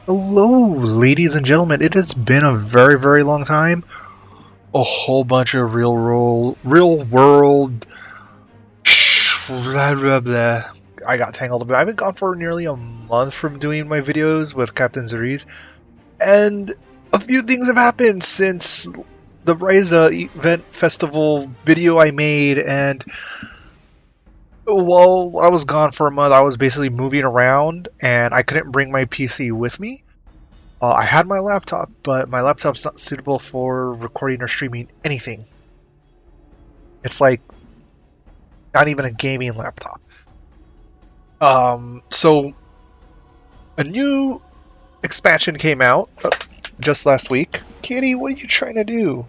Hello, ladies and gentlemen. It has been a very, very long time. A whole bunch of real world. Blah, blah, blah. I got tangled up. I've been gone for nearly a month from doing my videos with Captain Zeriz, and a few things have happened since the Ryza event festival video I made. And while I was gone for a month, I was basically moving around, and I couldn't bring my PC with me. I had my laptop, but my laptop's not suitable for recording or streaming anything. It's like not even a gaming laptop. So a new expansion came out just last week. Kitty, what are you trying to do?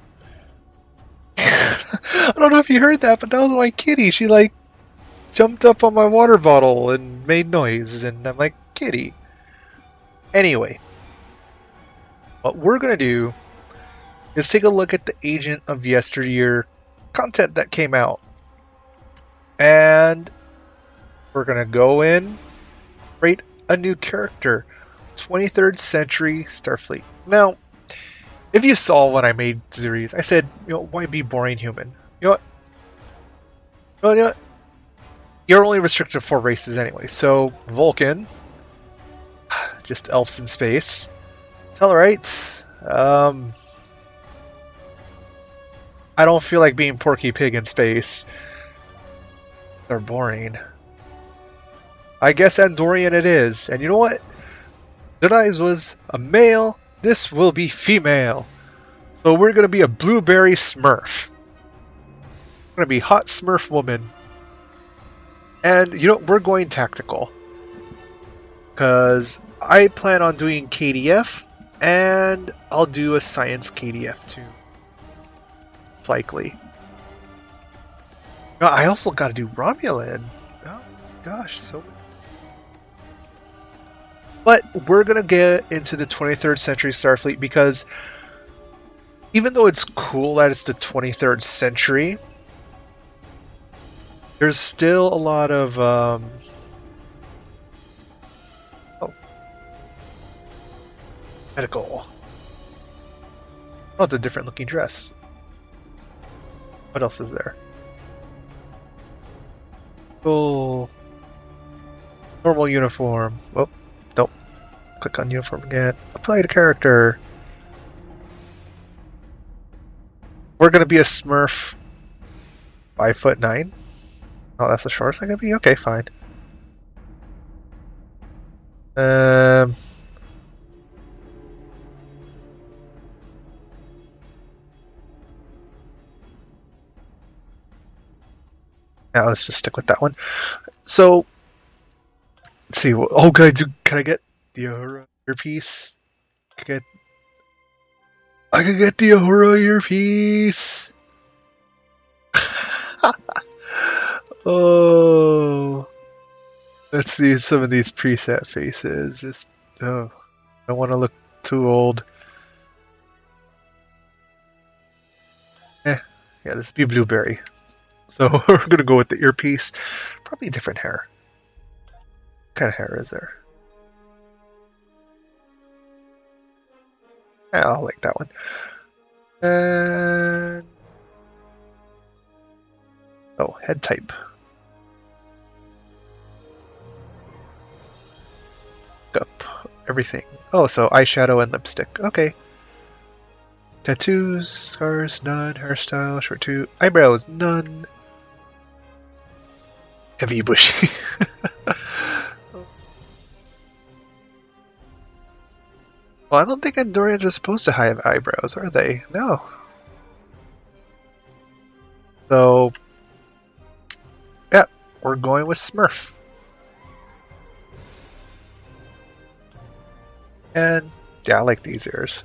I don't know if you heard that, but that was my kitty. She like jumped up on my water bottle and made noise, and I'm like, Kitty. Anyway, what we're gonna do is take a look at the Agent of Yesteryear content that came out. And we're going to go in, create a new character, 23rd Century Starfleet. Now, if you saw when I made Zeriz, I said, why be boring human? You know what? You're only restricted to 4 races anyway. So, Vulcan, just elves in space. Tellarites, I don't feel like being Porky Pig in space. They're boring. I guess Andorian it is. And you know what? Denise was a male. This will be female. So we're going to be a blueberry smurf. We're going to be hot smurf woman. And we're going tactical. Because I plan on doing KDF. And I'll do a science KDF too. It's likely. I also got to do Romulan. Oh gosh, so. But we're gonna get into the 23rd Century Starfleet because even though it's cool that it's the 23rd century, there's still a lot of medical. Oh, it's a different looking dress. What else is there? Cool. Normal uniform. Oh, don't click on uniform again. Apply to character. We're gonna be a Smurf. 5'9". Oh, that's the shortest I can be. Okay, fine. Yeah, let's just stick with that one. So, let's see. Oh, can I get the Uhura earpiece? I can get the Uhura earpiece. Oh, let's see some of these preset faces. Just I don't want to look too old. Yeah, let's be blueberry. So we're gonna go with the earpiece. Probably different hair. What kind of hair is there? Yeah, I'll like that one. And head type. Up everything. Oh, so eyeshadow and lipstick. Okay. Tattoos, scars, none. Hairstyle, short two. Eyebrows, none. Heavy bushy. Well, I don't think Andorians are supposed to have eyebrows, are they? No. So, yeah, we're going with Smurf. And, yeah, I like these ears.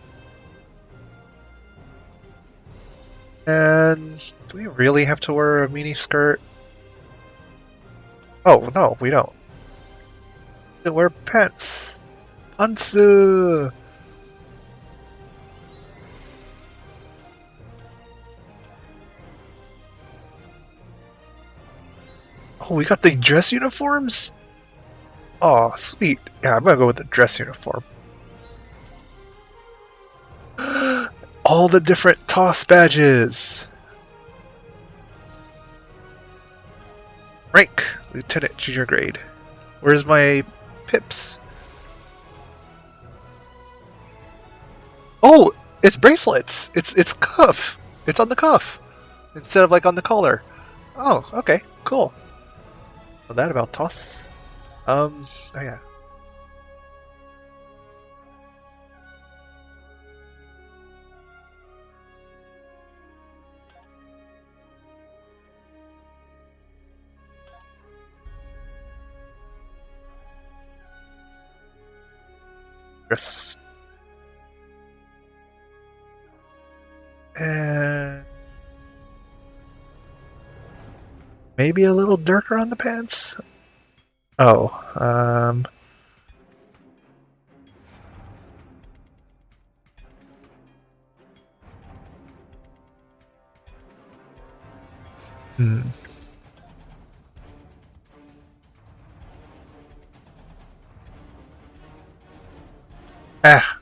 And, do we really have to wear a mini skirt? Oh, no, we don't. We wear pants. Pantsu! Oh, we got the dress uniforms? Oh, sweet. Yeah, I'm gonna go with the dress uniform. all the different toss badges. Rank, Lieutenant, junior grade. Where's my pips? Oh, it's bracelets. It's cuff. It's on the cuff instead of like on the collar. Oh, okay, cool. Well, that about toss. Oh yeah. Yes. And maybe a little dirt around the pants. Oh, hmm. Ah.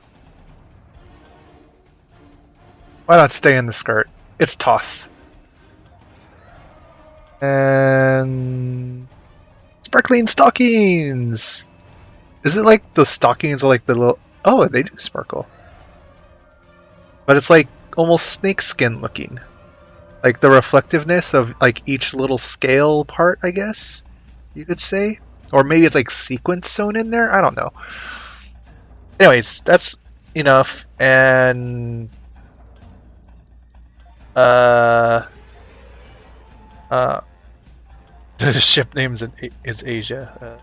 Why not stay in the skirt? It's toss. And sparkling stockings. Is it like the stockings are like the little? Oh, they do sparkle. But it's like almost snakeskin looking. Like the reflectiveness of like each little scale part, I guess you could say. Or maybe it's like sequence sewn in there. I don't know. Anyways, that's enough. And the ship name is Asia.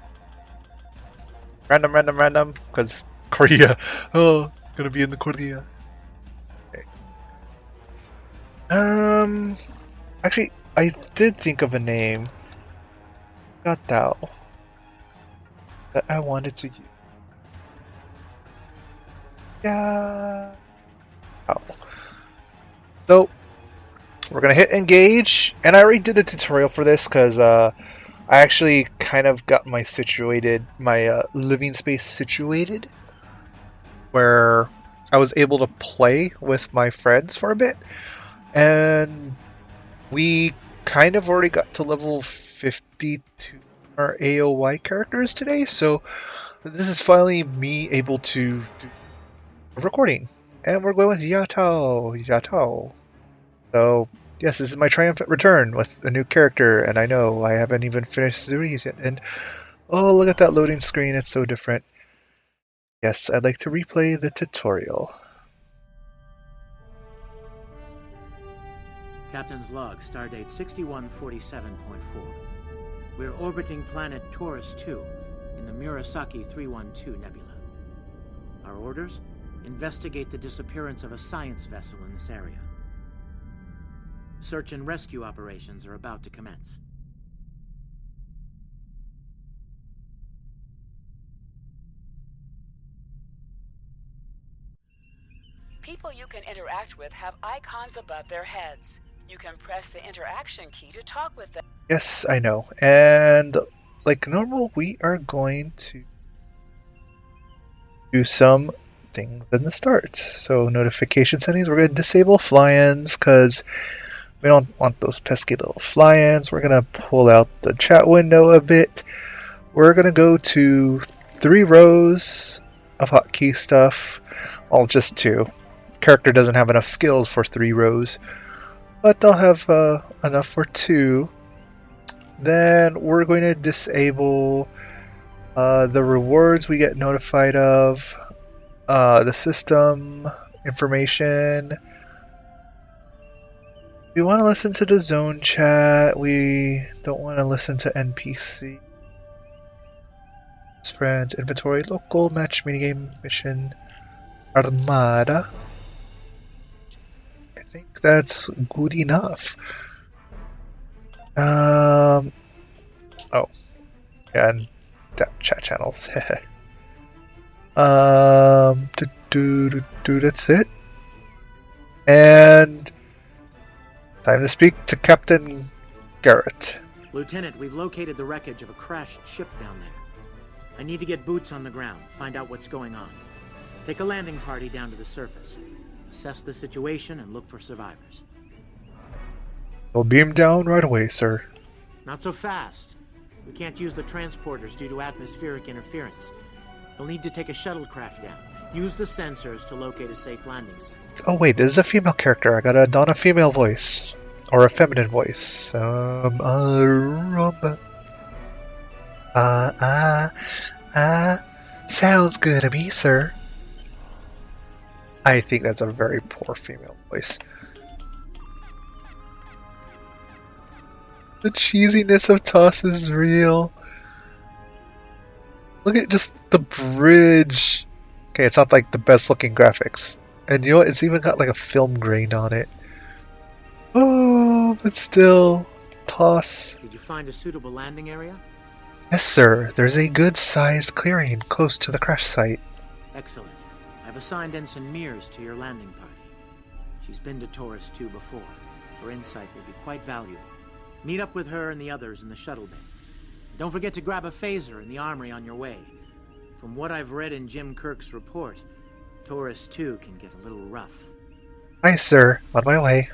Random, because Korea. Oh, gonna be in the Korea. Okay. Actually, I did think of a name. Gatao. That I wanted to use. Yeah. Oh. So we're gonna hit engage, and I already did a tutorial for this because I actually kind of got my living space situated, where I was able to play with my friends for a bit, and we kind of already got to level 52 our AOY characters today, so this is finally me able to do a recording, and we're going with Yatao. So yes, this is my triumphant return with a new character, and I know I haven't even finished series yet, and oh, look at that loading screen, it's so different. Yes, I'd like to replay the tutorial. Captain's log, stardate 6147.4. We're orbiting planet Taurus 2 in the Murasaki 312 nebula. Our orders? Investigate the disappearance of a science vessel in this area. Search and rescue operations are about to commence. People you can interact with have icons above their heads. You can press the interaction key to talk with them. Yes, I know. And like normal, we are going to do some things in the start. So notification settings, we're going to disable fly-ins because we don't want those pesky little fly-ins. We're going to pull out the chat window a bit. We're going to go to 3 rows of hotkey stuff. Well, just 2. Character doesn't have enough skills for 3 rows, but they'll have enough for 2. Then we're going to disable the rewards we get notified of, the system information. We want to listen to the zone chat. We don't want to listen to NPC. Friends, inventory, local, match, minigame, mission, Armada. I think that's good enough. Oh, yeah, and that chat channels. That's it. And time to speak to Captain Garrett. Lieutenant, we've located the wreckage of a crashed ship down there. I need to get boots on the ground, find out what's going on. Take a landing party down to the surface. Assess the situation and look for survivors. We'll beam down right away, sir. Not so fast. We can't use the transporters due to atmospheric interference. You'll need to take a shuttlecraft down. Use the sensors to locate a safe landing site. Oh wait, this is a female character. I gotta don a female voice. Or a feminine voice. Sounds good to me, sir. I think that's a very poor female voice. The cheesiness of Toss is real. Look at just the bridge. Okay, it's not like the best looking graphics. And you know what? It's even got like a film grain on it. Oh, but still. Toss. Did you find a suitable landing area? Yes, sir. There's a good-sized clearing close to the crash site. Excellent. I've assigned Ensign Mears to your landing party. She's been to Taurus 2 before. Her insight will be quite valuable. Meet up with her and the others in the shuttle bay. Don't forget to grab a phaser in the armory on your way. From what I've read in Jim Kirk's report, Taurus 2 can get a little rough. Aye, sir. On my way.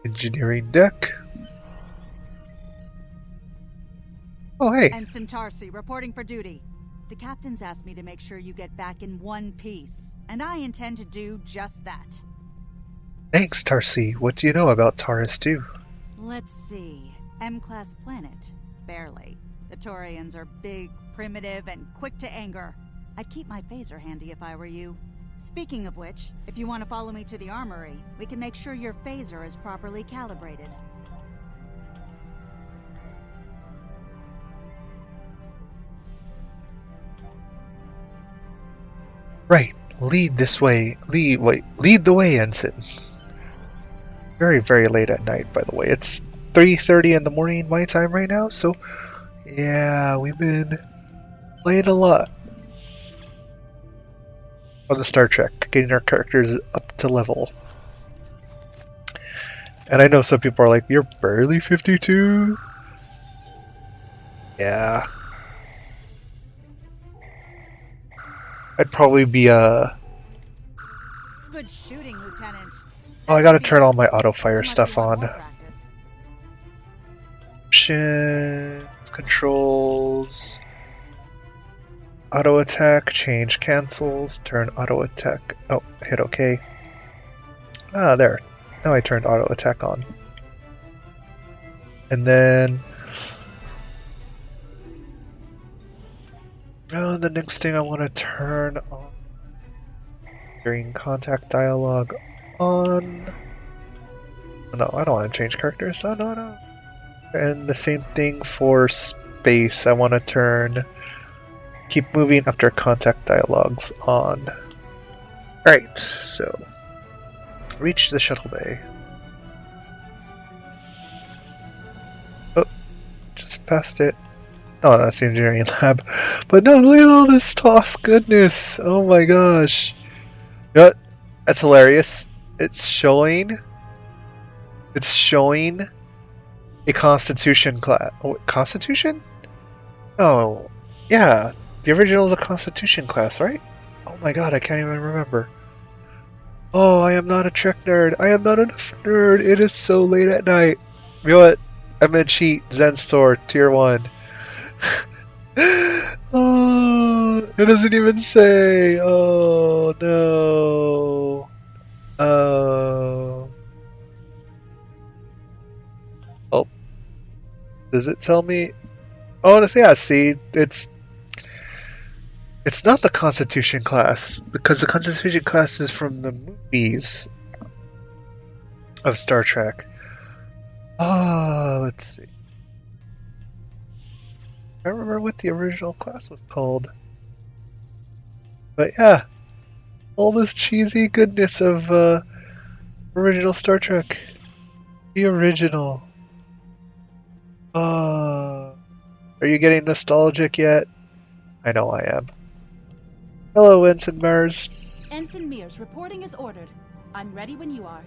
Engineering deck. Oh, hey. Ensign Tarsi, reporting for duty. The captain's asked me to make sure you get back in one piece, and I intend to do just that. Thanks, Tarsi. What do you know about Taurus 2? Let's see. M-class planet. Barely. The Taurians are big, primitive, and quick to anger. I'd keep my phaser handy if I were you. Speaking of which, if you want to follow me to the armory, we can make sure your phaser is properly calibrated. Right. Lead this way. Lead the way, Ensign. Very, very late at night, by the way. It's 3:30 in the morning my time right now, so yeah, we've been playing a lot on the Star Trek, getting our characters up to level. And I know some people are like, you're barely 52? Yeah. I'd probably be Good shooting, Lieutenant. Oh, I gotta turn all my auto-fire stuff on. Options, controls, auto attack, change cancels, turn auto attack. Oh, hit OK. Ah, there. Now I turned auto attack on. And then the next thing I want to turn on during contact dialogue on. No, I don't want to change characters. Oh, no. And the same thing for space. I want to keep moving after contact dialogues on. Alright, so reach the shuttle bay. Oh, just past it. Oh, that's the engineering lab. But no, look at all this Toss goodness. Oh my gosh. You know what? That's hilarious. It's showing a Constitution class. Oh, Constitution? Oh, yeah. The original is a Constitution class, right? Oh my god, I can't even remember. Oh, I am not a Trek nerd. I am not a nerd. It is so late at night. You know what? I'm gonna cheat. Zen Store, Tier 1. Oh, it doesn't even say. Oh, no. Oh. Oh. Does it tell me? Oh, yeah, see, it's not the Constitution class, because the Constitution class is from the movies of Star Trek. Oh, let's see. I don't remember what the original class was called. But yeah, all this cheesy goodness of original Star Trek. The original. Are you getting nostalgic yet? I know I am. Hello, Ensign Mears. Ensign Mears, reporting as ordered. I'm ready when you are.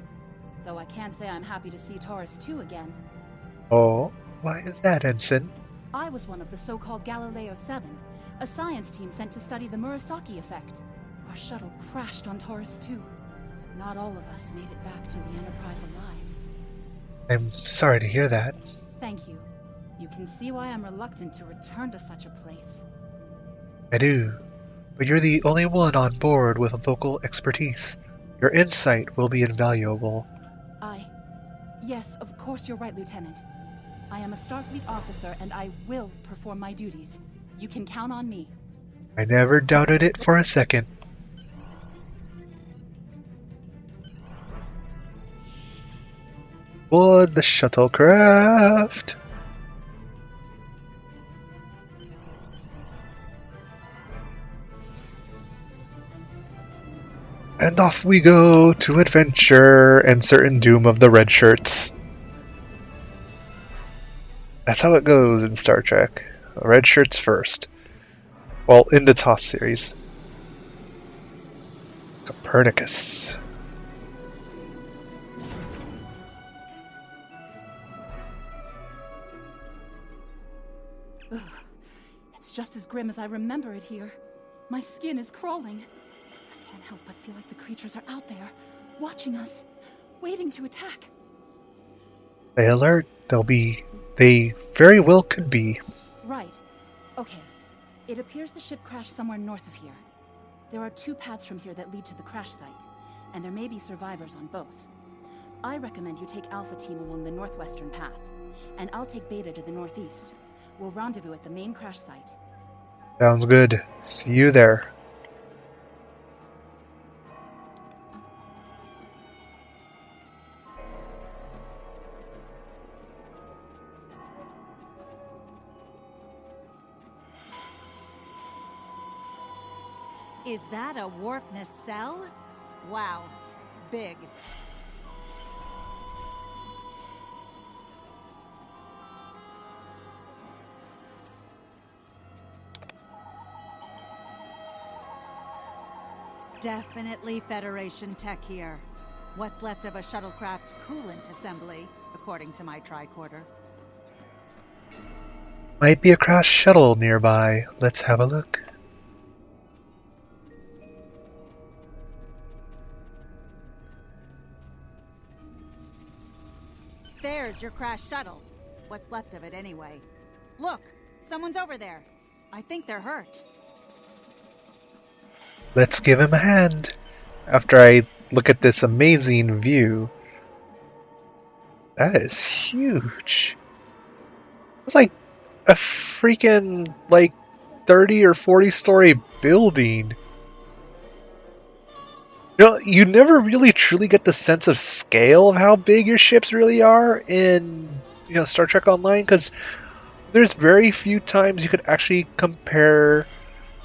Though I can't say I'm happy to see Taurus 2 again. Oh, why is that, Ensign? I was one of the so-called Galileo 7, A science team sent to study the Murasaki effect. Our shuttle crashed on Taurus 2. Not all of us made it back to the Enterprise alive. I'm sorry to hear that. Thank you. You can see why I'm reluctant to return to such a place. I do. But you're the only one on board with local expertise. Your insight will be invaluable. Yes, of course you're right, Lieutenant. I am a Starfleet officer, and I will perform my duties. You can count on me. I never doubted it for a second. Board the shuttlecraft. And off we go to adventure and certain doom of the red shirts. That's how it goes in Star Trek. Red shirts first. Well, in the TOS series. Copernicus. Ugh. It's just as grim as I remember it here. My skin is crawling. I can't help but feel like the creatures are out there, watching us, waiting to attack. Stay alert. They very well could be. Right. Okay. It appears the ship crashed somewhere north of here. There are 2 paths from here that lead to the crash site, and there may be survivors on both. I recommend you take Alpha Team along the northwestern path, and I'll take Beta to the northeast. We'll rendezvous at the main crash site. Sounds good. See you there. Is that a warp nacelle? Wow. Big. Definitely Federation tech here. What's left of a shuttlecraft's coolant assembly, according to my tricorder. Might be a crashed shuttle nearby. Let's have a look. There's your crashed shuttle. What's left of it anyway. Look, someone's over there. I think they're hurt. Let's give him a hand. After I look at this amazing view. That is huge. It's like a freaking 30 or 40 story building. You know, you never really truly get the sense of scale of how big your ships really are in, Star Trek Online, because there's very few times you could actually compare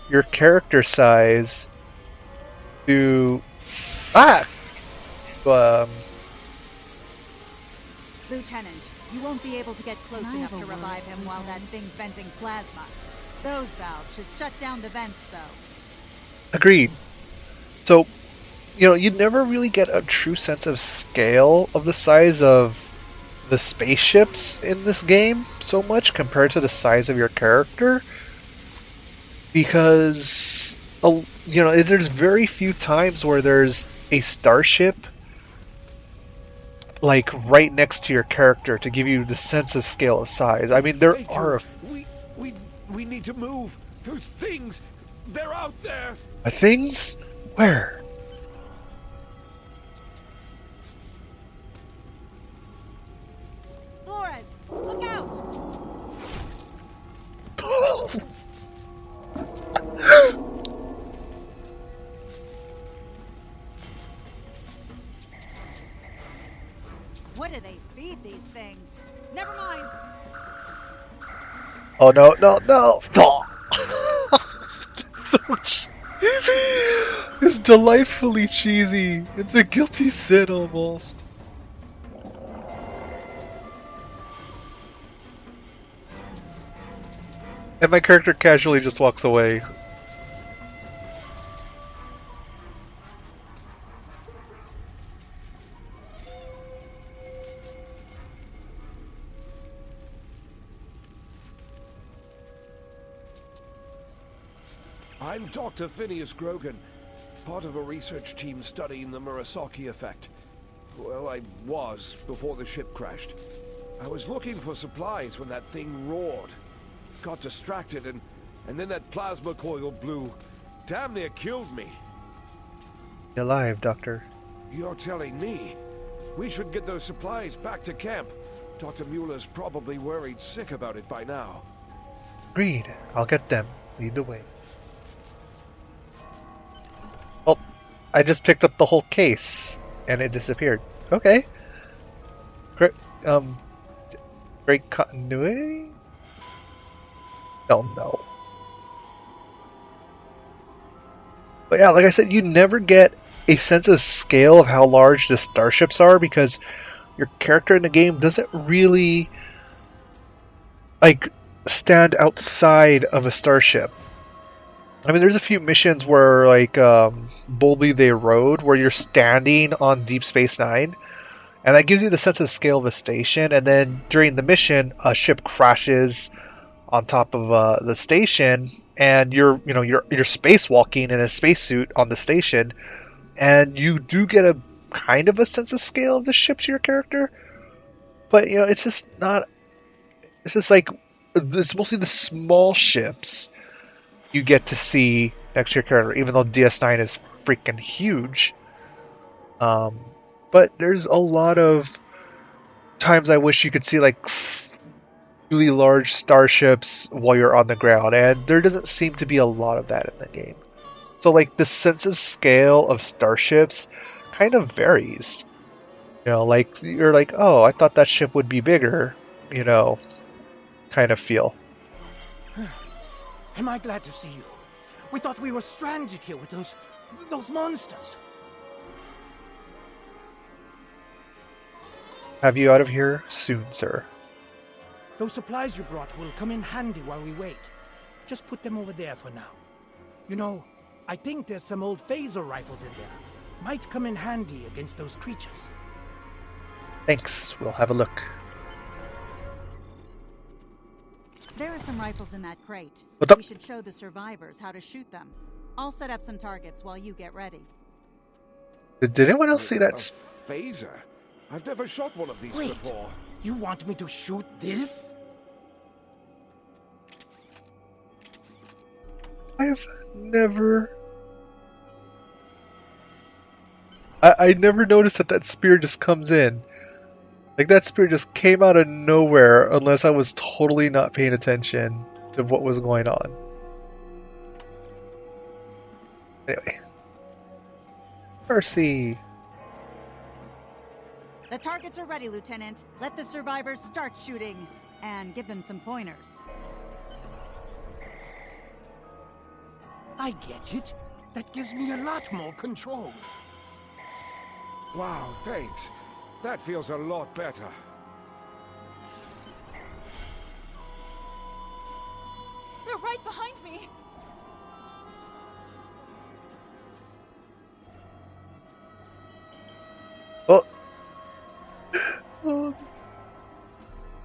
your character size to Lieutenant, you won't be able to get close enough to revive him while that thing's venting plasma. Those valves should shut down the vents, though. Agreed. So, you'd never really get a true sense of scale of the size of the spaceships in this game so much compared to the size of your character. Because, there's very few times where there's a starship right next to your character to give you the sense of scale of size. I mean, there are we need to move. There's things. They're out there. Things? Where? Flores, look out! What do they feed these things? Never mind. Oh no! Oh. It's delightfully cheesy. It's a guilty sin almost. And my character casually just walks away. I'm Dr. Phineas Grogan, part of a research team studying the Murasaki effect. Well, I was before the ship crashed. I was looking for supplies when that thing roared. Got distracted and then that plasma coil blew. Damn near killed me. You're alive, Doctor. You're telling me? We should get those supplies back to camp. Dr. Mueller's probably worried sick about it by now. Agreed. I'll get them. Lead the way. Oh, I just picked up the whole case, and it disappeared. Okay. Great continuity? Don't know. But yeah, like I said, you never get a sense of scale of how large the starships are because your character in the game doesn't really stand outside of a starship. I mean, there's a few missions where Boldly They Rode, where you're standing on Deep Space Nine, and that gives you the sense of scale of a station. And then during the mission, a ship crashes on top of the station, and you're spacewalking in a spacesuit on the station, and you do get a kind of a sense of scale of the ship to your character. But it's just not. It's just it's mostly the small ships you get to see next to your character, even though DS9 is freaking huge. But there's a lot of times I wish you could see really large starships while you're on the ground, and there doesn't seem to be a lot of that in the game. So the sense of scale of starships kind of varies. You're oh, I thought that ship would be bigger, kind of feel. Am I glad to see you? We thought we were stranded here with those monsters. Have you out of here soon, sir. Those supplies you brought will come in handy while we wait. Just put them over there for now. I think there's some old phaser rifles in there. Might come in handy against those creatures. Thanks. We'll have a look. There are some rifles in that crate. What's up? We should show the survivors how to shoot them. I'll set up some targets while you get ready. Did anyone else see that? A phaser? I've never shot one of these Wait, before. you want me to shoot this? I've never... I never noticed that spear just comes in. That spear just came out of nowhere unless I was totally not paying attention to what was going on. Anyway. Mercy. The targets are ready, Lieutenant. Let the survivors start shooting. And give them some pointers. I get it. That gives me a lot more control. Wow, thanks. That feels a lot better. They're right behind me. Oh,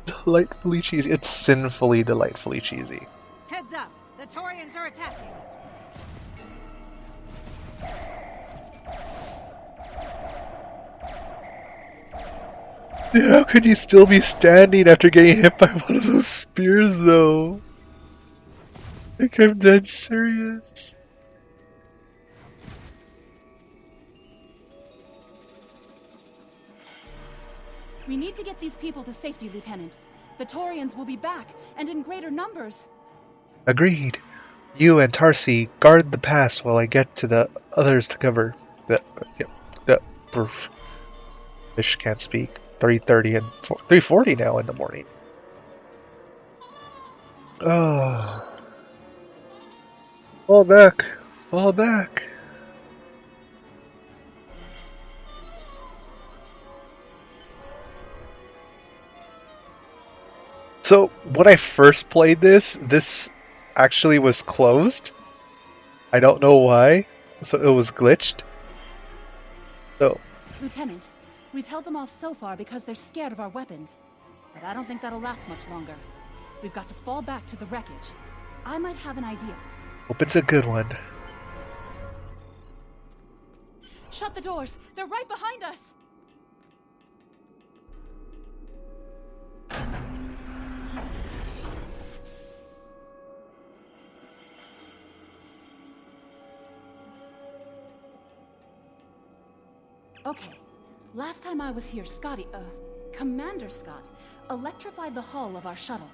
delightfully cheesy. It's sinfully delightfully cheesy. Heads up! The Taurians are attacking! How could you still be standing after getting hit by one of those spears, though? I'm dead serious. We need to get these people to safety, Lieutenant. The Taurians will be back, and in greater numbers. Agreed. You and Tarsi guard the pass while I get to the others to cover. Fish can't speak. 3:30 and 3:40 now in the morning. Oh. Fall back. Fall back. So, when I first played this actually was closed. I don't know why. So it was glitched. So, Lieutenant, we've held them off so far because they're scared of our weapons. But I don't think that'll last much longer. We've got to fall back to the wreckage. I might have an idea. Hope it's a good one. Shut the doors! They're right behind us! Okay. Last time I was here, Commander Scott, electrified the hull of our shuttle.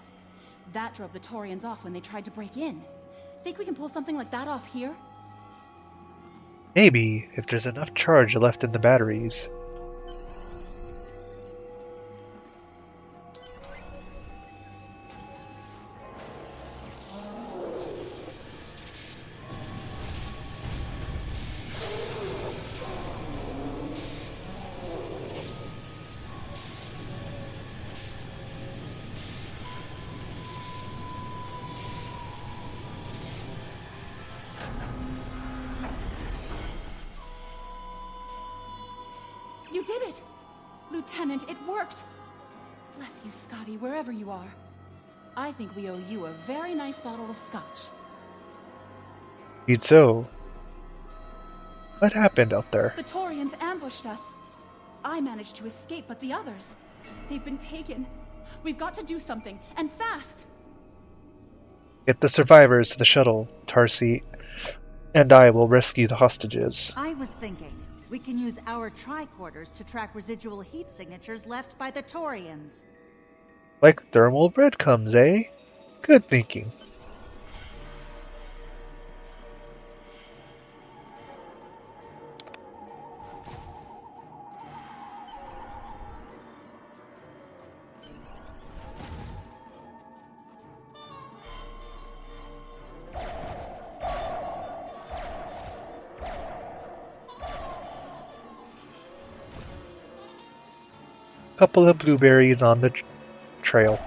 That drove the Taurians off when they tried to break in. Think we can pull something like that off here? Maybe, if there's enough charge left in the batteries. You did it! Lieutenant, it worked! Bless you, Scotty, wherever you are. I think we owe you a very nice bottle of scotch. Indeed so. What happened out there? The Taurians ambushed us. I managed to escape, but the others, they've been taken. We've got to do something, and fast! Get the survivors to the shuttle, Tarsi, and I will rescue the hostages. I was thinking, we can use our tricorders to track residual heat signatures left by the Taurians. Like thermal breadcrumbs, eh? Good thinking. Couple of blueberries on the trail.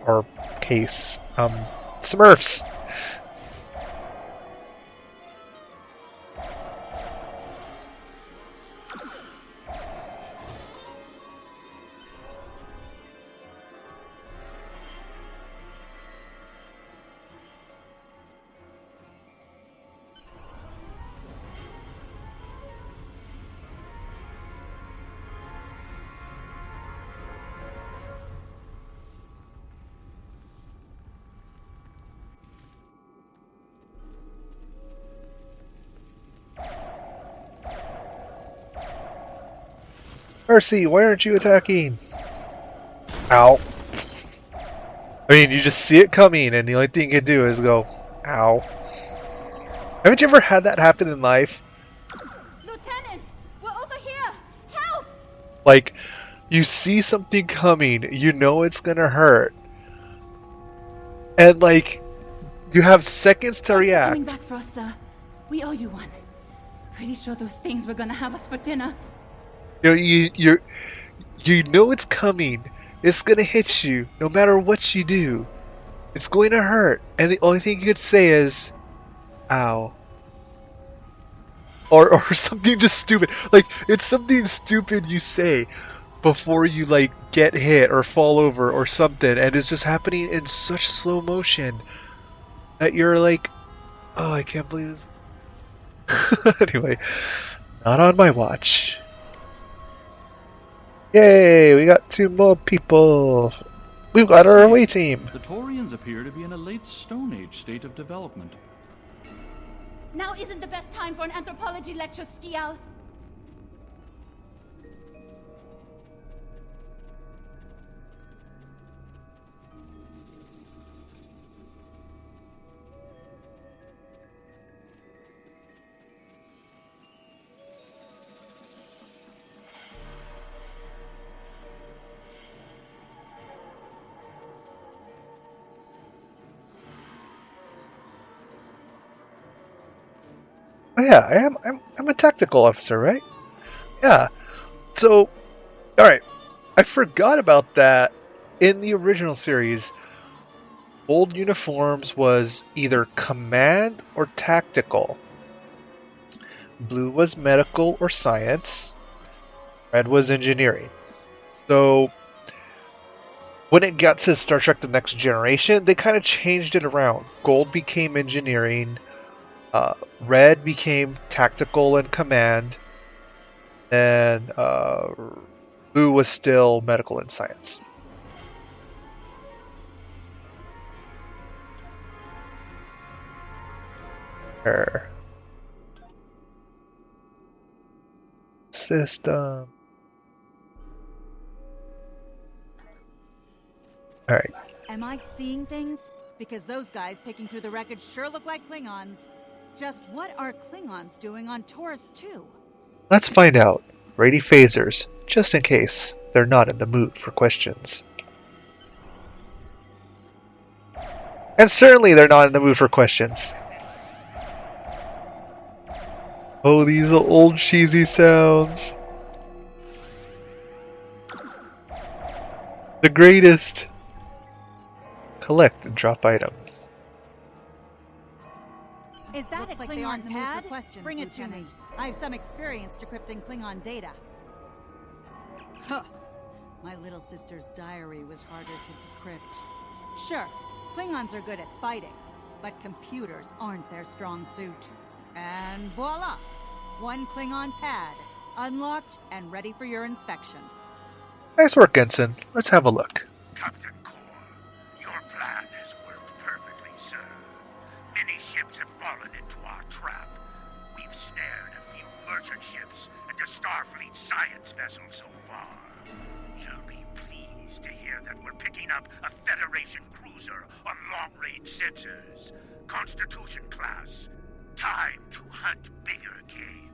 Or case. Smurfs! Mercy, why aren't you attacking? Ow. I mean, you just see it coming, and the only thing you can do is go, ow. Haven't you ever had that happen in life? Lieutenant! We're over here! Help! Like, you see something coming, you know it's gonna hurt. And, like, you have seconds to Coming react. back for us, sir. We owe you one. Pretty sure those things were gonna have us for dinner. You know, you know it's coming. It's gonna hit you, no matter what you do. It's going to hurt, and the only thing you could say is, "Ow," or something just stupid. Like, it's something stupid you say before you like get hit or fall over or something, and it's just happening in such slow motion that you're like, "Oh, I can't believe this." Anyway, not on my watch. Yay, we got 2 more people. We've got our away team. The Taurians appear to be in a late Stone Age state of development. Now isn't the best time for an anthropology lecture, Skial. Oh yeah, I'm a tactical officer, right? Yeah. So, all right. I forgot about that. In the original series, gold uniforms was either command or tactical. Blue was medical or science. Red was engineering. So, when it got to Star Trek The Next Generation, they kind of changed it around. Gold became engineering. Red became tactical and command, and Blue was still medical and science. System. Alright. Am I seeing things? Because those guys picking through the wreckage sure look like Klingons. Just what are Klingons doing on Taurus 2? Let's find out. Ready phasers, just in case they're not in the mood for questions. And certainly they're not in the mood for questions. Oh, these old cheesy sounds. The greatest. Collect and drop item. Is that a Klingon pad? Bring it to me. I have some experience decrypting Klingon data. Huh. My little sister's diary was harder to decrypt. Sure, Klingons are good at fighting, but computers aren't their strong suit. And voila! One Klingon pad, unlocked and ready for your inspection. Nice work, Ensign. Let's have a look. Captain Core, your plan has worked perfectly, sir. Many ships have fallen into our trap. We've snared a few merchant ships and a Starfleet science vessel so far. You'll be pleased to hear that we're picking up a Federation cruiser on long-range sensors. Constitution class. Time to hunt bigger game.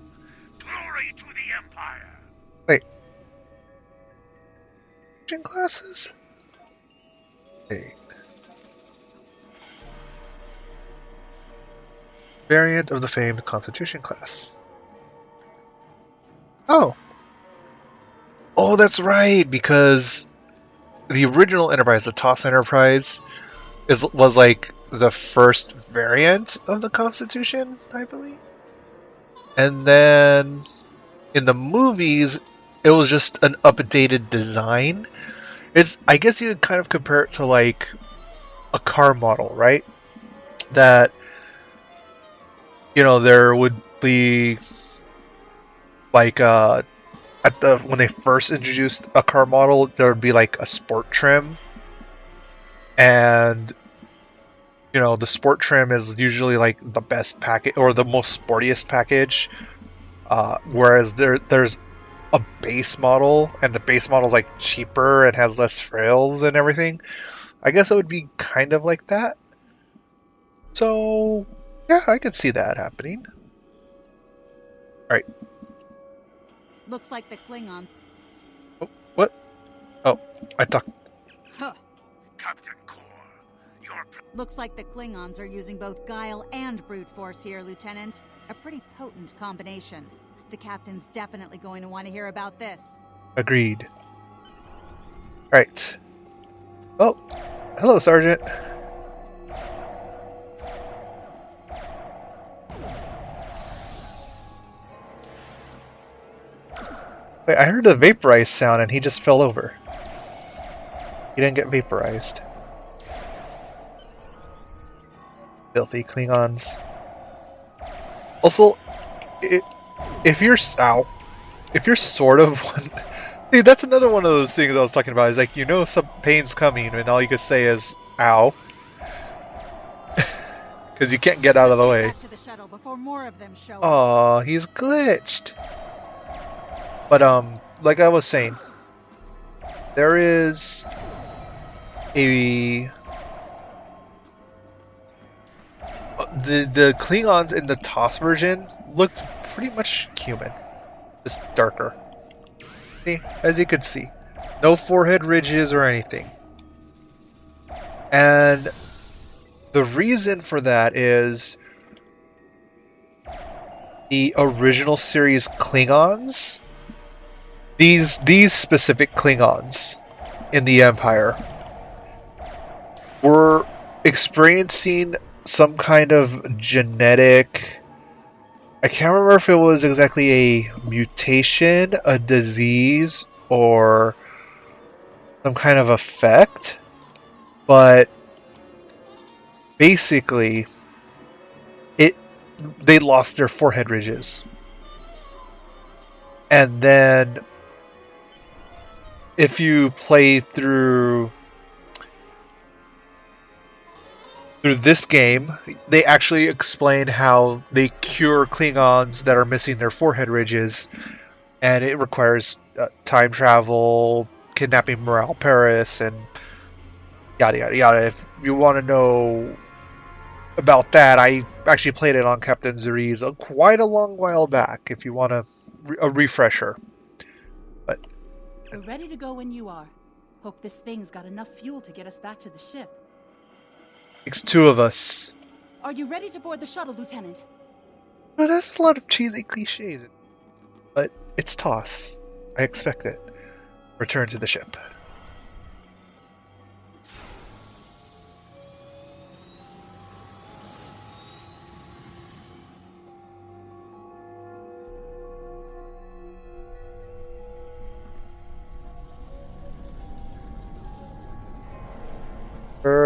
Glory to the Empire! Wait. Classes? Wait. Variant of the famed Constitution class. Oh. Oh, that's right, because the original Enterprise, the TOS Enterprise, was like the first variant of the Constitution, I believe. And then in the movies, it was just an updated design. I guess you could kind of compare it to like a car model, right? That, you know, there would be like when they first introduced a car model, there would be like a sport trim, and you know, the sport trim is usually like the best package or the most sportiest package, whereas there's a base model, and the base model is like cheaper and has less frills and everything. I guess it would be kind of like that. So yeah, I could see that happening. All right. Looks like the Klingon. Oh, what? Oh, I thought. Huh. Captain Core, your Looks like the Klingons are using both guile and brute force here, Lieutenant. A pretty potent combination. The captain's definitely going to want to hear about this. Agreed. Right. Oh, hello, Sergeant. Wait, I heard a vaporized sound and he just fell over. He didn't get vaporized. Filthy Klingons. Also, if you're sort of one, dude, that's another one of those things I was talking about. Is like, you know, some pain's coming, and all you could say is "ow," because you can't get out of the way. Back to the shuttle before more of them show up. Aw, he's glitched. But like I was saying, there is a the Klingons in the TOS version looked pretty much human, just darker. See, as you could see, no forehead ridges or anything. And the reason for that is the original series Klingons. These specific Klingons in the Empire were experiencing some kind of genetic, I can't remember if it was exactly a mutation, a disease, or some kind of effect, but basically they lost their forehead ridges. And then if you play through this game, they actually explain how they cure Klingons that are missing their forehead ridges, and it requires time travel, kidnapping Morale Paris, and yada yada yada. If you want to know about that, I actually played it on Captain Zuri's quite a long while back, if you want a refresher. But We're ready to go when you are. Hope this thing's got enough fuel to get us back to the ship. it's two of us. Are you ready to board the shuttle, Lieutenant? Well, that's a lot of cheesy cliches, but it's TOS. I expect it. Return to the ship.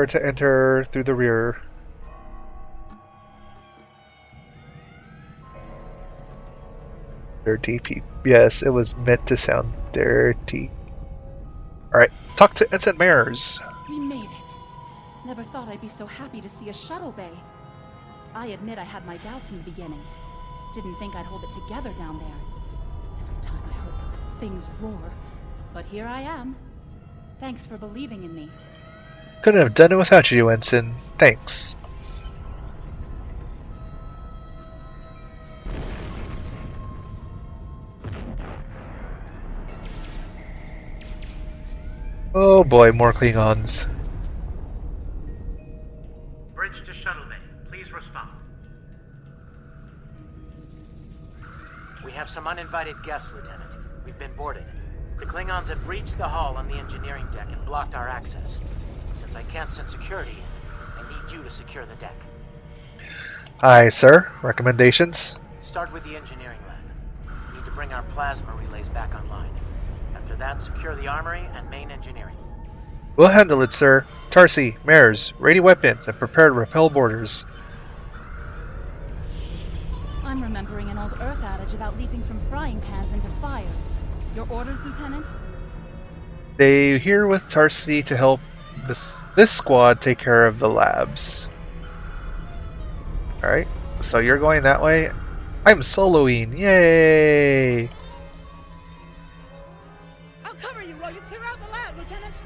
To enter through the rear. Dirty peep. Yes, it was meant to sound dirty. Alright, talk to Ensign Mares. We made it. Never thought I'd be so happy to see a shuttle bay. I admit I had my doubts in the beginning. Didn't think I'd hold it together down there. Every time I heard those things roar. But here I am. Thanks for believing in me. Couldn't have done it without you, Ensign. Thanks. Oh boy, more Klingons. Bridge to shuttle bay. Please respond. We have some uninvited guests, Lieutenant. We've been boarded. The Klingons have breached the hull on the engineering deck and blocked our access. Since I can't send security in, I need you to secure the deck. Aye, sir. Recommendations? Start with the engineering lab. We need to bring our plasma relays back online. After that, secure the armory and main engineering. We'll handle it, sir. Tarsi, Mares, ready weapons, and prepare to repel boarders. I'm remembering an old Earth adage about leaping from frying pans into fires. Your orders, Lieutenant? They here with Tarsi to help this squad take care of the labs. Alright, so you're going that way. I'm soloing. Yay! I'll cover you while you clear out the lab, Lieutenant.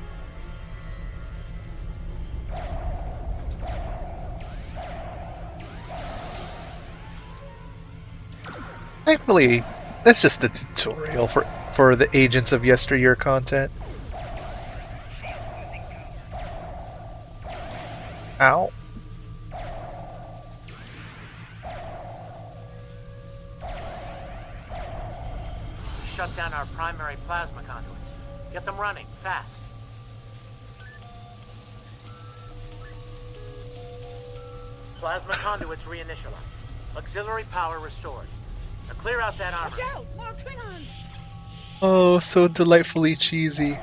Thankfully, that's just a tutorial for the Agents of Yesteryear content. Ow. Shut down our primary plasma conduits. Get them running, fast. Plasma conduits reinitialized. Auxiliary power restored. Now clear out that armor. Watch out! More Klingons! Oh, so delightfully cheesy.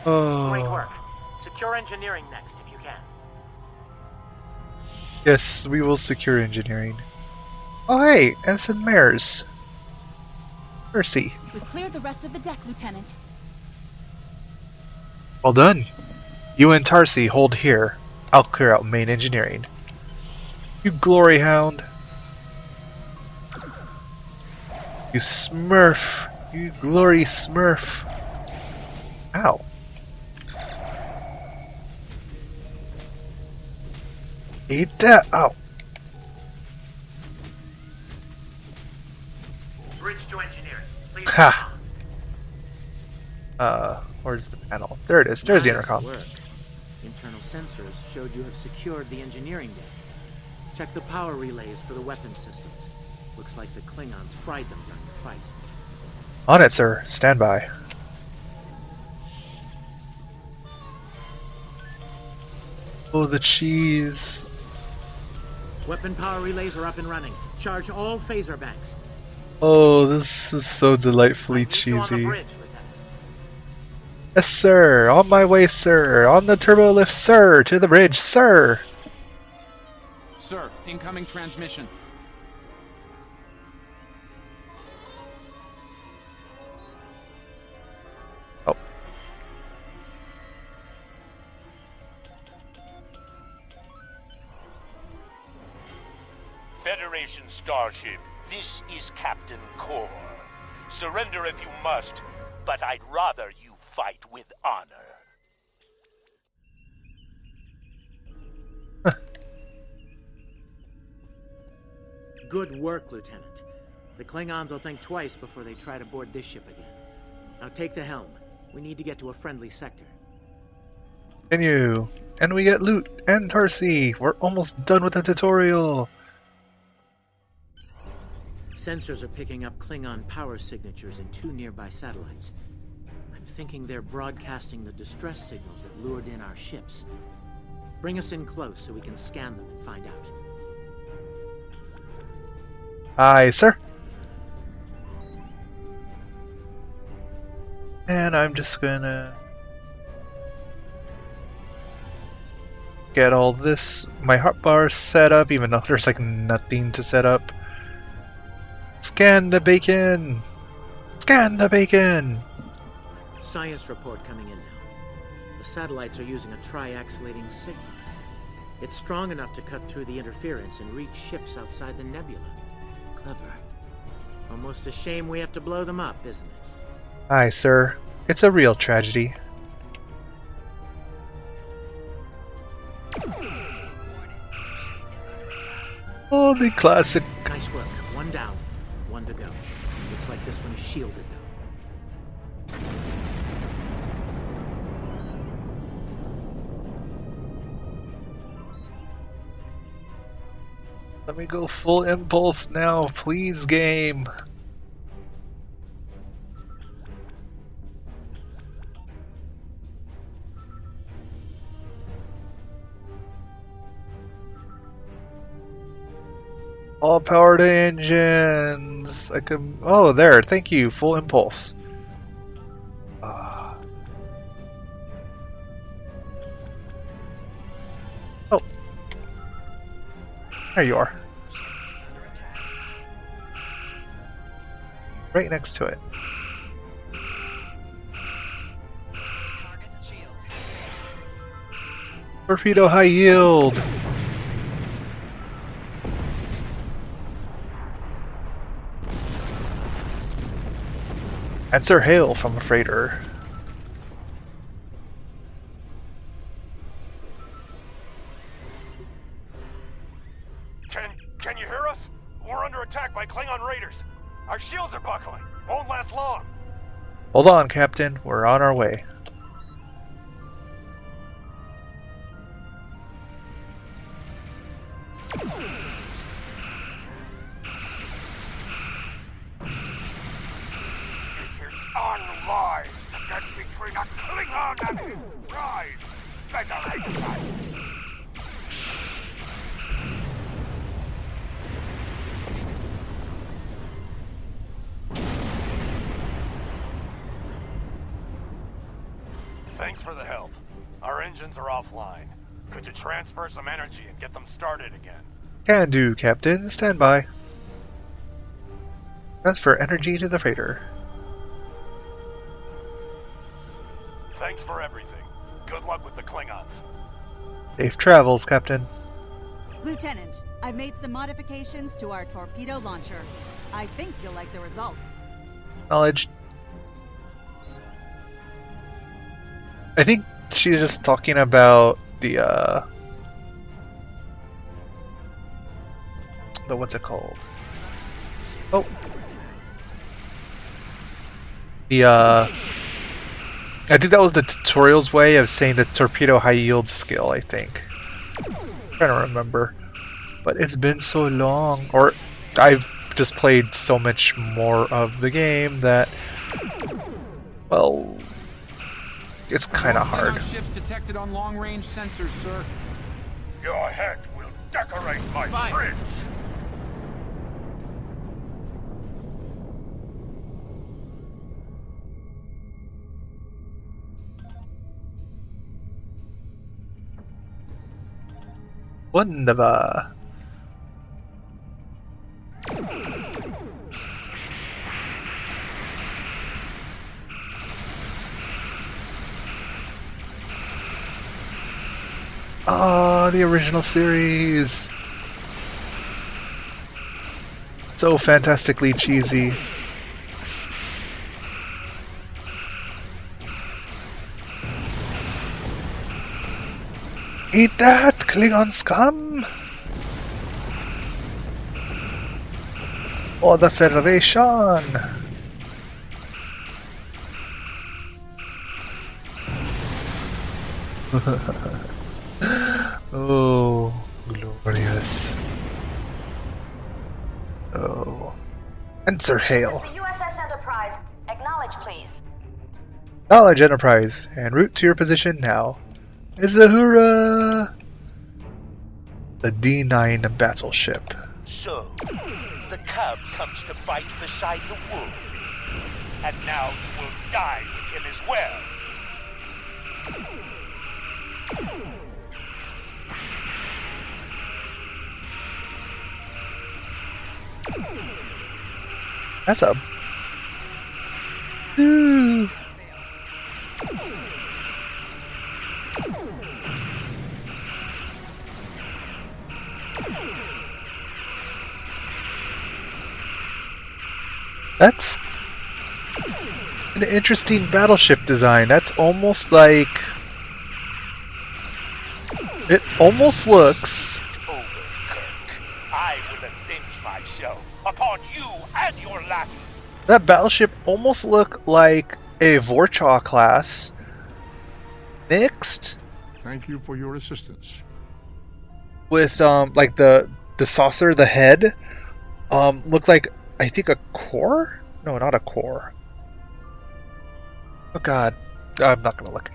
Great work. Secure engineering next, if you can. Yes, we will secure engineering. Oh hey, Ensign Mares. Mercy. We've cleared the rest of the deck, Lieutenant. Well done. You and Tarsi hold here. I'll clear out main engineering. You glory hound. You smurf. You glory smurf. Ow. Eat that. Ow. Bridge to engineering. Please. Ha. Where's the panel? There it is. There's the Nice intercom. work. Internal sensors showed you have secured the engineering deck. Check the power relays for the weapon systems. Looks like the Klingons fried them during the fight. On it, sir. Stand by. Oh, the cheese. Weapon power relays are up and running. Charge all phaser banks. Oh, this is so delightfully Meet you on the cheesy. bridge, Lieutenant. Yes, sir. On my way, sir. On the turbo lift, sir. To the bridge, sir. Sir, incoming transmission. Oh. Federation starship, this is Captain Core. Surrender if you must, but I'd rather you fight with honor. Good work, Lieutenant. The Klingons will think twice before they try to board this ship again. Now take the helm. We need to get to a friendly sector. Continue. And we get loot and Tarsi. We're almost done with the tutorial. Sensors are picking up Klingon power signatures in 2 nearby satellites. I'm thinking they're broadcasting the distress signals that lured in our ships. Bring us in close so we can scan them and find out. Aye, sir. And I'm just gonna get all this, my hotbar set up, even though there's like nothing to set up. Scan the bacon! Scan the bacon! Science report coming in now. The satellites are using a triaxilating signal. It's strong enough to cut through the interference and reach ships outside the nebula. Clever. Almost a shame we have to blow them up, isn't it? Aye, sir. It's a real tragedy. Oh, the classic. Nice work. 1 down, 1 to go. Looks like this one is shielded, though. Let me go full impulse now, please, game. All power to engines. I can. Oh, there. Thank you. Full impulse. Oh. There you are. Right next to it. Torpedo high yield. Answer hail from a freighter. Can you hear us? We're under attack by Klingon raiders. Our shields are buckling. Won't last long. Hold on, Captain. We're on our way. It is unwise to get between a Klingon and his bride, Federation. Thanks for the help. Our engines are offline. Could you transfer some energy and get them started again? Can do, Captain. Stand by. Transfer energy to the freighter. Thanks for everything. Good luck with the Klingons. Safe travels, Captain. Lieutenant, I've made some modifications to our torpedo launcher. I think you'll like the results. Knowledge. I think she's just talking about the what's it called? Oh. I think that was the tutorial's way of saying the torpedo high yield skill, I think. I'm trying to remember. But it's been so long, or I've just played so much more of the game that, well, it's kind of hard. Ships detected on long-range sensors, sir. Your head will decorate my fridge. Wunderbar. Ah, the original series. So fantastically cheesy. Eat that, Klingon scum! Or the Federation! Oh, glorious. Oh. Enter hail. The USS Enterprise. Acknowledge, please. Knowledge Enterprise, en route to your position now. Izahura! The D9 battleship. So, the cub comes to fight beside the wolf. And now you will die with him as well. That's a... Ooh. That's an interesting battleship design. That's almost like... It almost looks... Over, Kirk. I will avenge myself upon you and your lackey. That battleship almost looked like a Vorcha class mixed Thank you for your assistance. with like the saucer, the head looked like, I think, a core? No, not a core. Oh god, I'm not gonna look.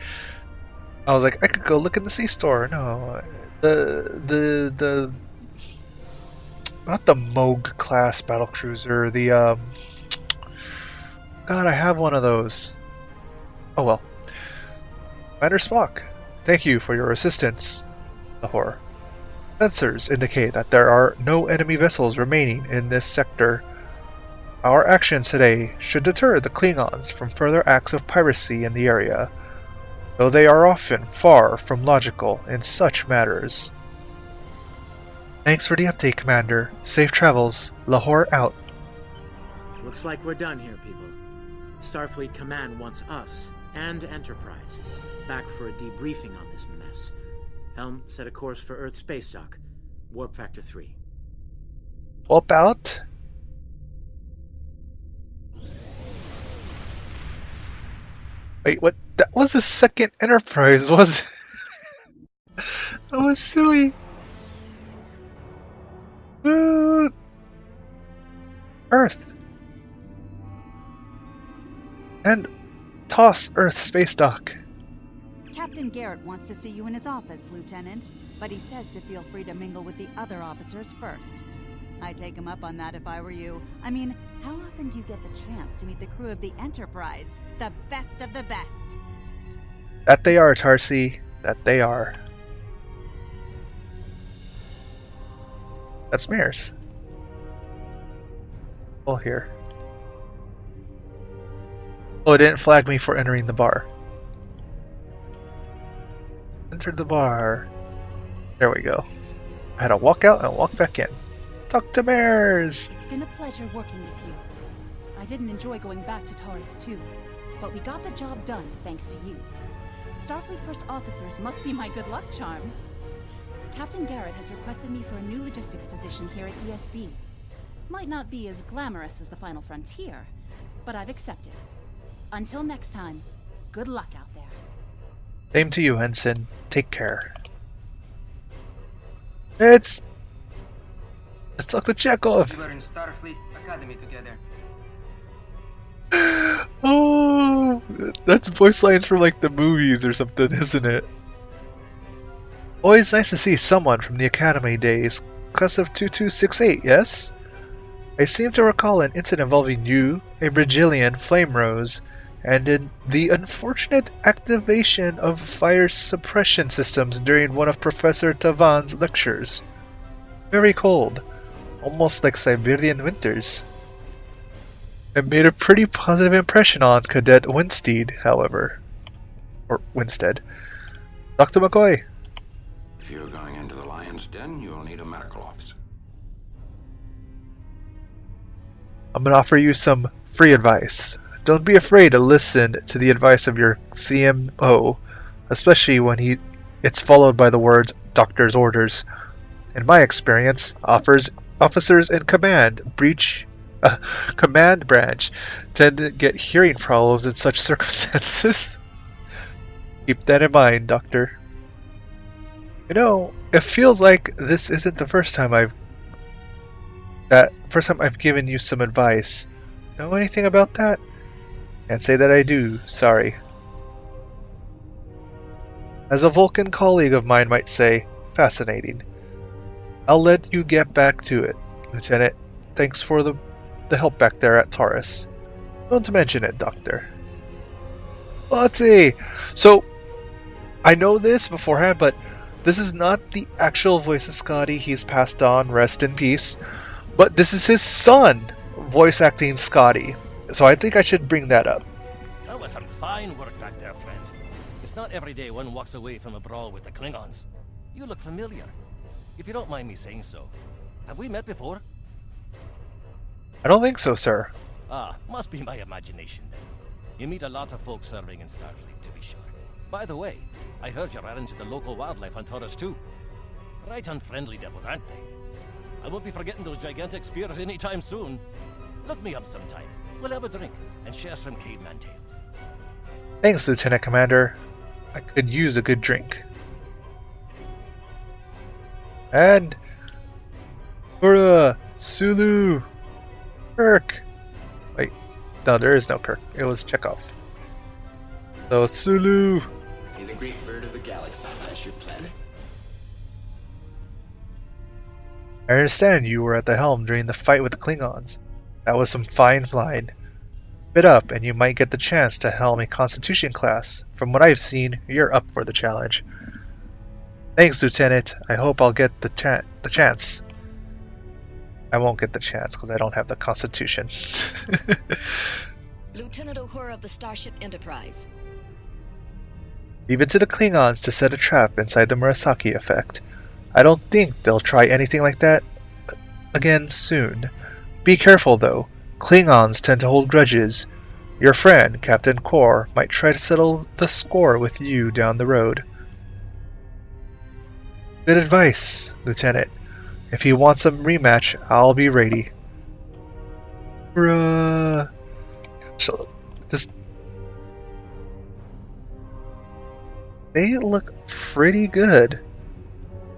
I was like, I could go look in the C-store. No, the not the Moog class battle cruiser. The God, I have one of those. Oh well. Commander Spock, thank you for your assistance. Lahore. Sensors indicate that there are no enemy vessels remaining in this sector. Our actions today should deter the Klingons from further acts of piracy in the area, though they are often far from logical in such matters. Thanks for the update, Commander. Safe travels. Lahore out. Looks like we're done here, people. Starfleet Command wants us and Enterprise back for a debriefing on this mess. Helm, set a course for Earth space dock. Warp factor 3. Warp out. Wait, what? That was the second Enterprise, was it? That was silly. Earth. And toss Earth space dock. Captain Garrett wants to see you in his office, Lieutenant, but he says to feel free to mingle with the other officers first. I'd take him up on that if I were you. I mean, how often do you get the chance to meet the crew of the Enterprise? The best of the best. That they are, Tarsi. That they are. That's Mears. Oh, here. Oh, it didn't flag me for entering the bar. Entered the bar. There we go. I had to walk out and walk back in. Talk to Mears! It's been a pleasure working with you. I didn't enjoy going back to Taurus 2, but we got the job done thanks to you. Starfleet First Officers must be my good luck charm. Captain Garrett has requested me for a new logistics position here at ESD. Might not be as glamorous as the Final Frontier, but I've accepted. Until next time, good luck out there. Same to you, Ensign. Take care. Let's talk to Chekhov. We were in Starfleet Academy together. Oh, that's voice lines from like the movies or something, isn't it? Always nice to see someone from the Academy days. Class of 2268, yes? I seem to recall an incident involving you, a Brazilian Flame Rose, and in the unfortunate activation of fire suppression systems during one of Professor Tavan's lectures. Very cold, almost like Siberian winters. It made a pretty positive impression on Cadet Winstead, however. Or Winstead. Dr. McCoy. If you're going into the Lion's Den, you'll need a medical officer. I'm going to offer you some free advice. Don't be afraid to listen to the advice of your CMO, especially when it's followed by the words doctor's orders. In my experience, officers in command branch tend to get hearing problems in such circumstances. Keep that in mind, Doctor. You know, it feels like this isn't the first time I've given you some advice. Know anything about that? Can't say that I do, sorry. As a Vulcan colleague of mine might say, fascinating. I'll let you get back to it, Lieutenant. Thanks for the help back there at Taurus. Don't mention it, Doctor. Let's see. So, I know this beforehand, but this is not the actual voice of Scotty. He's passed on, rest in peace. But this is his son, voice acting Scotty. So I think I should bring that up. That was some fine work back there, friend. It's not every day one walks away from a brawl with the Klingons. You look familiar. If you don't mind me saying so. Have we met before? I don't think so, sir. Ah, must be my imagination then. You meet a lot of folks serving in Starfleet, to be sure. By the way, I heard you ran into the local wildlife on Taurus too. Right unfriendly devils, aren't they? I won't be forgetting those gigantic spears anytime soon. Look me up sometime. We'll have a drink and share some caveman tales. Thanks, Lieutenant Commander. I could use a good drink. And Uhura, Sulu, Kirk. Wait, no, there is no Kirk. It was Chekhov. So Sulu. May the great bird of the galaxy bless your planet. I understand you were at the helm during the fight with the Klingons. That was some fine flying. Bit up, and you might get the chance to helm a Constitution class. From what I've seen, you're up for the challenge. Thanks, Lieutenant. I hope I'll get the chance. I won't get the chance because I don't have the Constitution. Lieutenant Uhura of the Starship Enterprise. Leave it to the Klingons to set a trap inside the Murasaki effect. I don't think they'll try anything like that again soon. Be careful, though. Klingons tend to hold grudges. Your friend, Captain Kor, might try to settle the score with you down the road. Good advice, Lieutenant. If you want some rematch, I'll be ready. So, they look pretty good.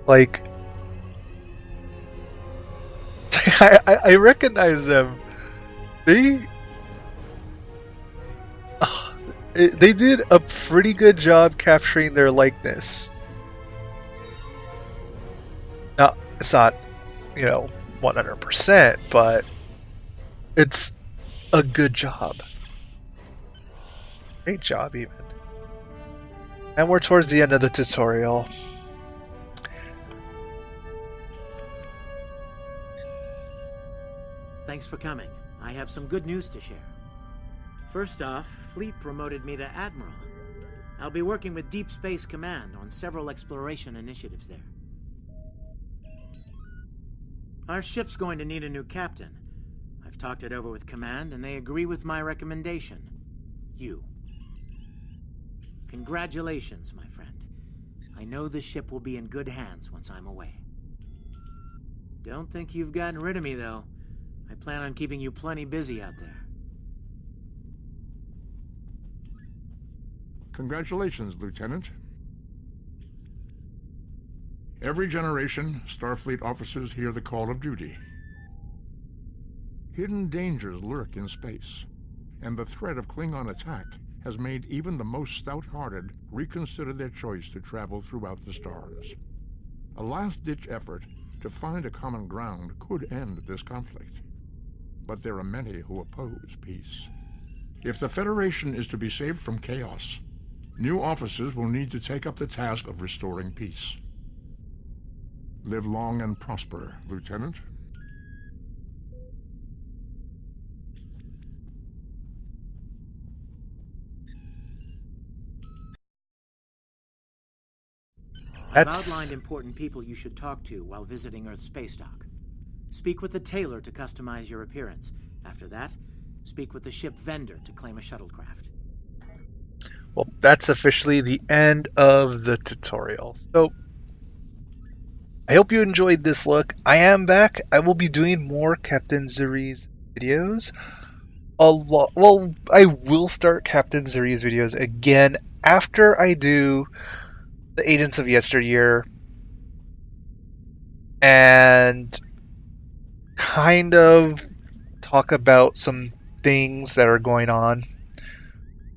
Like, I recognize them. They did a pretty good job capturing their likeness. Now, it's not, 100%, but it's a good job. Great job, even. And we're towards the end of the tutorial. Thanks for coming. I have some good news to share. First off, Fleet promoted me to Admiral. I'll be working with Deep Space Command on several exploration initiatives there. Our ship's going to need a new captain. I've talked it over with Command, and they agree with my recommendation. You. Congratulations, my friend. I know the ship will be in good hands once I'm away. Don't think you've gotten rid of me, though. I plan on keeping you plenty busy out there. Congratulations, Lieutenant. Every generation, Starfleet officers hear the call of duty. Hidden dangers lurk in space, and the threat of Klingon attack has made even the most stout-hearted reconsider their choice to travel throughout the stars. A last-ditch effort to find a common ground could end this conflict. But there are many who oppose peace. If the Federation is to be saved from chaos, new officers will need to take up the task of restoring peace. Live long and prosper, Lieutenant. I've outlined important people you should talk to while visiting Earth Space Dock. Speak with the tailor to customize your appearance. After that, speak with the ship vendor to claim a shuttlecraft. Well, that's officially the end of the tutorial. So, I hope you enjoyed this look. I am back. I will be doing more Captain Zuri's videos. Well, I will start Captain Zuri's videos again after I do the Agents of Yesteryear and kind of talk about some things that are going on.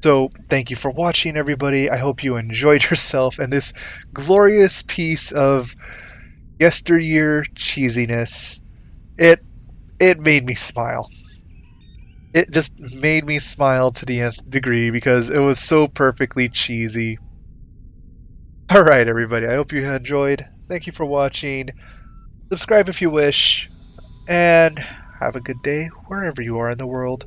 So thank you for watching, everybody. I hope you enjoyed yourself and this glorious piece of yesteryear cheesiness. It made me smile. It just made me smile to the nth degree because it was so perfectly cheesy. Alright, everybody, I hope you enjoyed. Thank you for watching. Subscribe if you wish, and have a good day wherever you are in the world.